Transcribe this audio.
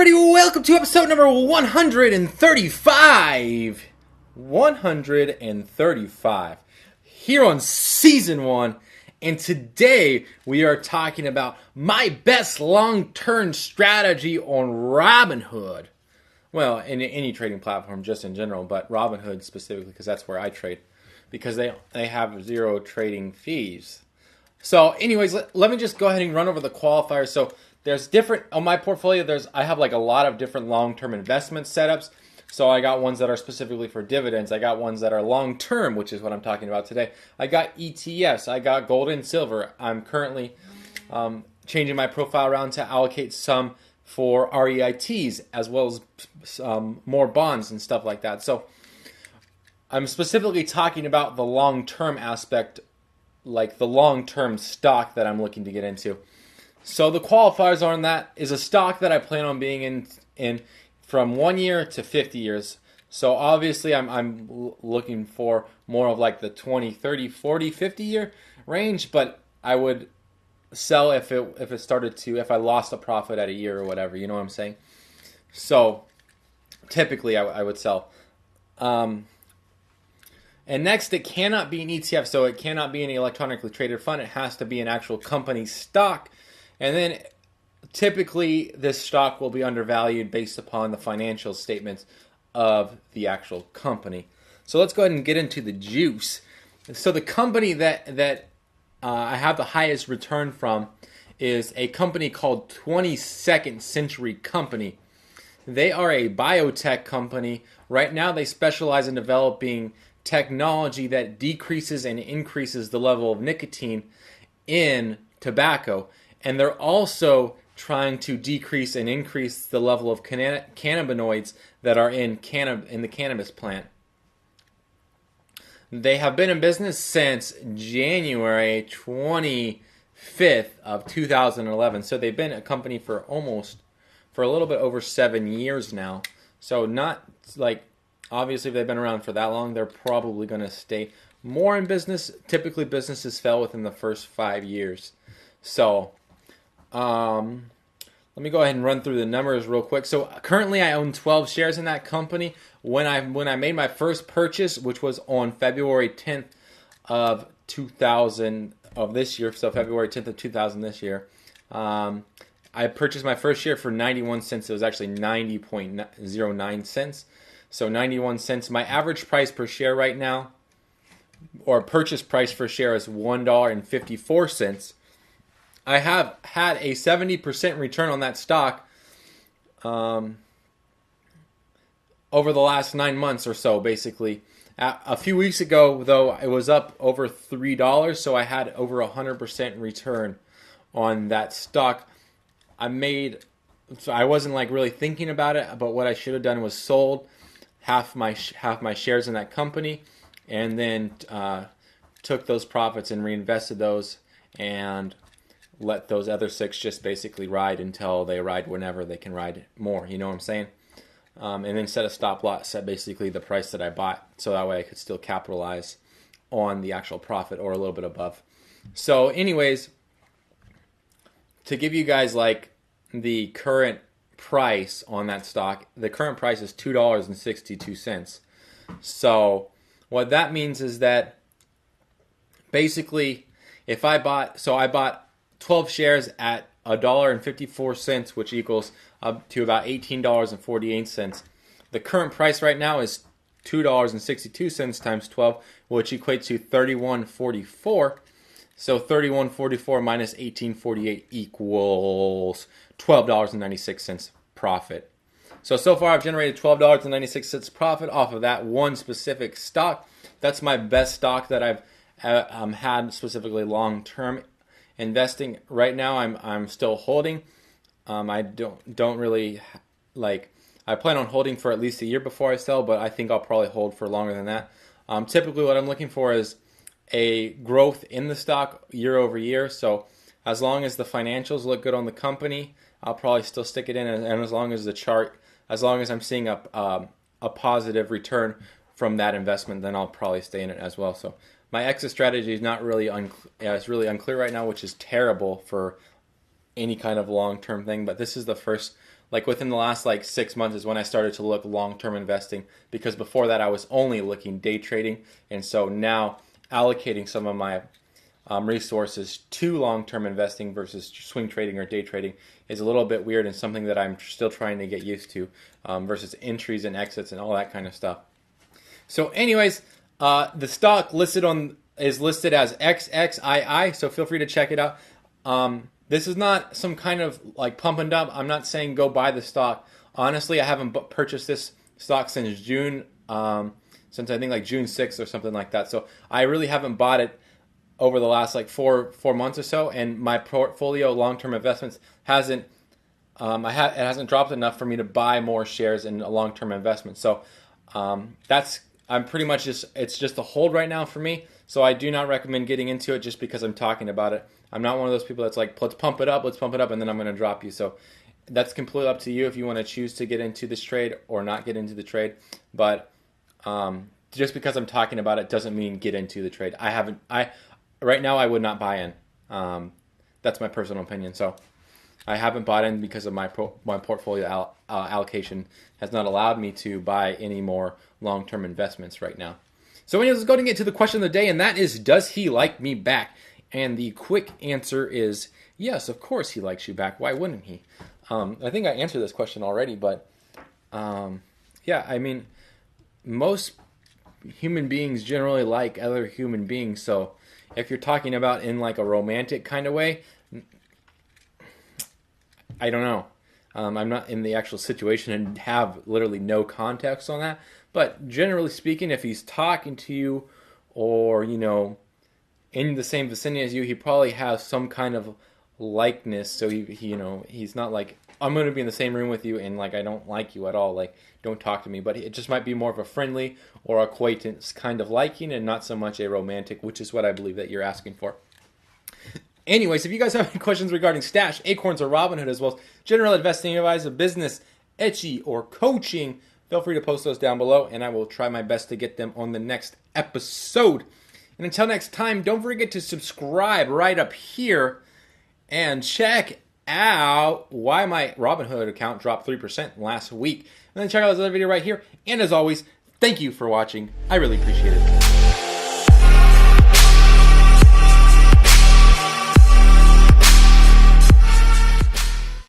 everybody? Welcome to episode number 135. 135 here on season 1. And today we are talking about my best long-term strategy on Robinhood. Well, in any trading platform just in general, but Robinhood specifically because that's where I trade. Because they have zero trading fees. So anyways, let me just go ahead and run over the qualifiers. So there's different, on my portfolio, I have like a lot of different long-term investment setups. So I got ones that are specifically for dividends. I got ones that are long-term, which is what I'm talking about today. I got ETFs. I got gold and silver. I'm currently changing my profile around to allocate some for REITs as well as more bonds and stuff like that. So I'm specifically talking about the long-term aspect, like the long-term stock that I'm looking to get into. So the qualifiers on that is a stock that I plan on being in from 1 year to 50 years. So obviously I'm looking for more of like the 20, 30, 40, 50 year range, but I would sell if I lost a profit at a year or whatever, you know what I'm saying? So typically I would sell. And next, it cannot be an ETF, so it cannot be an electronically traded fund. It has to be an actual company stock. And then typically this stock will be undervalued based upon the financial statements of the actual company. So let's go ahead and get into the juice. So the company that I have the highest return from is a company called 22nd Century Company. They are a biotech company. Right now they specialize in developing technology that decreases and increases the level of nicotine in tobacco. And they're also trying to decrease and increase the level of cannabinoids that are in the cannabis plant. They have been in business since January 25th of 2011. So they've been a company for a little bit over 7 years now. So not like, obviously if they've been around for that long, they're probably going to stay more in business. Typically businesses fail within the first 5 years. So let me go ahead and run through the numbers real quick. So currently I own 12 shares in that company. When I made my first purchase, which was on February 10th of 2000 of this year, so February 10th of 2000 this year, I purchased my first share for 91 cents. It was actually 90.09 cents. So 91 cents. My average price per share right now, or purchase price per share, is $1.54. I have had a 70% return on that stock over the last 9 months or so, basically. A few weeks ago, though, it was up over $3, so I had over 100% return on that stock. So I wasn't like really thinking about it, but what I should have done was sold half my shares in that company, and then took those profits and reinvested those, and let those other 6 just basically ride until they ride whenever they can ride more. You know what I'm saying? And then set a stop loss at basically the price that I bought, so that way I could still capitalize on the actual profit or a little bit above. So anyways, to give you guys like the current price on that stock, the current price is $2.62. So what that means is that basically if I bought 12 shares at $1.54, which equals up to about $18.48. The current price right now is $2.62 times 12, which equates to $31.44. So $31.44 minus $18.48 equals $12.96 profit. So far I've generated $12.96 profit off of that one specific stock. That's my best stock that I've had specifically long-term investing. Right now I'm still holding. I don't really like, I plan on holding for at least a year before I sell, but I think I'll probably hold for longer than that. Typically what I'm looking for is a growth in the stock year over year. So as long as the financials look good on the company, I'll probably still stick it in, and as long as as long as I'm seeing a positive return from that investment, then I'll probably stay in it as well. So my exit strategy is not really it's really unclear right now, which is terrible for any kind of long-term thing. But this is the first like within the last like 6 months is when I started to look long-term investing, because before that I was only looking day trading. And so now allocating some of my resources to long-term investing versus swing trading or day trading is a little bit weird, and something that I'm still trying to get used to, versus entries and exits and all that kind of stuff. So anyways, the stock is listed as XXII, so feel free to check it out. This is not some kind of like pump and dump. I'm not saying go buy the stock. Honestly, I haven't purchased this stock since June, since I think like June 6th or something like that. So I really haven't bought it over the last like four months or so, and my portfolio long-term investments hasn't it hasn't dropped enough for me to buy more shares in a long-term investment. So I'm pretty much it's just a hold right now for me. So I do not recommend getting into it just because I'm talking about it. I'm not one of those people that's like, let's pump it up, and then I'm going to drop you. So that's completely up to you if you want to choose to get into this trade or not get into the trade. But just because I'm talking about it doesn't mean get into the trade. Right now I would not buy in. That's my personal opinion. So I haven't bought in because of my portfolio allocation has not allowed me to buy any more long-term investments right now. So anyways, let's go and get to the question of the day, and that is, does he like me back? And the quick answer is yes, of course he likes you back. Why wouldn't he? I think I answered this question already, but yeah, I mean, most human beings generally like other human beings. So if you're talking about in like a romantic kind of way, I don't know. I'm not in the actual situation and have literally no context on that. But generally speaking, if he's talking to you or, in the same vicinity as you, he probably has some kind of likeness. So he's not like, I'm going to be in the same room with you and like I don't like you at all. Like, don't talk to me. But it just might be more of a friendly or acquaintance kind of liking, and not so much a romantic, which is what I believe that you're asking for. Anyways, if you guys have any questions regarding Stash, Acorns, or Robinhood, as well as general investing advice, business, etchy, or coaching, feel free to post those down below, and I will try my best to get them on the next episode. And until next time, don't forget to subscribe right up here and check out why my Robinhood account dropped 3% last week. And then check out this other video right here. And as always, thank you for watching. I really appreciate it.